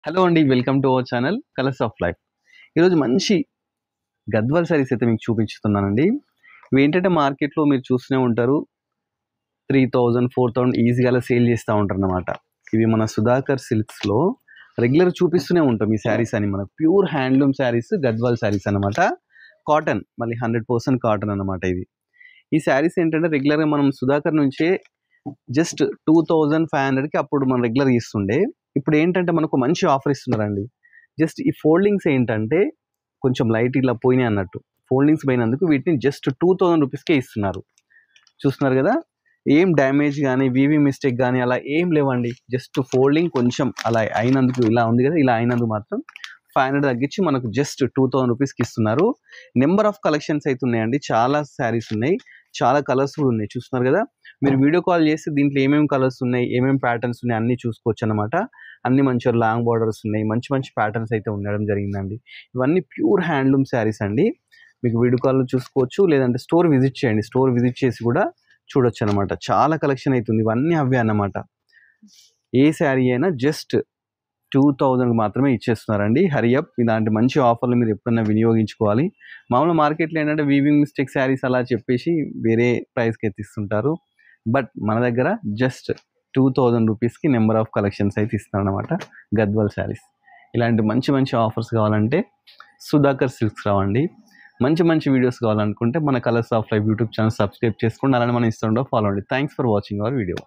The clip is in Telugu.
హలో అండి. Welcome to our channel colours of life. ఈరోజు మంచి గద్వాల్ సారీస్ అయితే మీకు చూపించుతున్నానండి. ఇవేంటంటే మార్కెట్‌లో మీరు చూస్తూనే ఉంటారు. 3000, 4000 ఈజీగా అలా సేల్ చేస్తా ఉంటారనమాట. ఇవి మన సుధాకర్ సిల్క్స్‌లో రెగ్యులర్ చూపిస్తూనే ఉంటాం ఈ సారీస్ అని మనకు. ప్యూర్ హ్యాండ్లూమ్ సారీస్, గద్వాల్ సారీస్ అనమాట. కాటన్, మళ్ళీ 100% కాటన్ అనమాట ఇది. ఈ సారీస్ ఏంటంటే రెగ్యులర్‌గా మనం సుధాకర్ నుంచే జస్ట్ 2500కి అప్పుడు మనం రెగ్యులర్‌గా ఇస్తుండే. ఇప్పుడు ఏంటంటే మనకు మంచి ఆఫర్ ఇస్తున్నారండి. జస్ట్ ఈ ఫోల్డింగ్స్ ఏంటంటే కొంచెం లైట్ ఇలా పోయినాయి అన్నట్టు. ఫోల్డింగ్స్ పోయినందుకు వీటిని జస్ట్ 2000 రూపీస్‌కే ఇస్తున్నారు. చూస్తున్నారు కదా! ఏం డ్యామేజ్ గానీ, వీవింగ్ మిస్టేక్ గానీ అలా ఏం లేవండి. జస్ట్ ఫోల్డింగ్ కొంచెం అలా అయినందుకు ఇలా ఉంది కదా! ఇలా అయినందుకు మాత్రం 500 తగ్గించి మనకు జస్ట్ 2000 రూపీస్‌కి ఇస్తున్నారు. నెంబర్ ఆఫ్ కలెక్షన్స్ అయితే ఉన్నాయండి. చాలా శారీస్ ఉన్నాయి. చాలా కలర్స్ కూడా ఉన్నాయి. చూస్తున్నారు కదా! మీరు వీడియో కాల్ చేసి దీంట్లో ఏమేమి కలర్స్ ఉన్నాయి, ఏమేమి ప్యాటర్న్స్ ఉన్నాయి అన్నీ చూసుకోవచ్చు అనమాట. అన్ని మంచిగా లాంగ్ బార్డర్స్ ఉన్నాయి. మంచి మంచి ప్యాటర్న్స్ అయితే ఉండడం జరిగిందండి. ఇవన్నీ ప్యూర్ హ్యాండ్లూమ్ శారీస్ అండి. మీకు వీడియో కాల్‌లో చూసుకోవచ్చు. లేదంటే స్టోర్ విజిట్ చేయండి. స్టోర్ విజిట్ చేసి కూడా చూడొచ్చు అనమాట. చాలా కలెక్షన్ అవుతుంది. ఇవన్నీ అవే అన్నమాట. ఏ శారీ అయినా జస్ట్ 2000కి మాత్రమే ఇచ్చేస్తున్నారండి. హరియప్. ఇలాంటి మంచి ఆఫర్లు మీరు ఎప్పుడైనా వినియోగించుకోవాలి. మామూలుగా మార్కెట్‌లో ఏంటంటే వీవింగ్ మిస్టేక్ శారీస్ అలా చెప్పేసి వేరే ప్రైస్‌కి అయితే ఇస్తుంటారు. బట్ మన దగ్గర జస్ట్ 2000 రూపీస్‌కి నెంబర్ ఆఫ్ కలెక్షన్స్ అయితే ఇస్తారనమాట గద్వాల్ శారీస్. ఇలాంటి మంచి మంచి ఆఫర్స్ కావాలంటే సుధాకర్ సిల్క్స్ రావండి. మంచి మంచి వీడియోస్ కావాలనుకుంటే మన colours of life YouTube channel subscribe చేసుకోండి. అలానే మన ఇన్‌స్టాగ్రామ్‌లో ఫాలో అవ్వండి. Thanks for watching our video.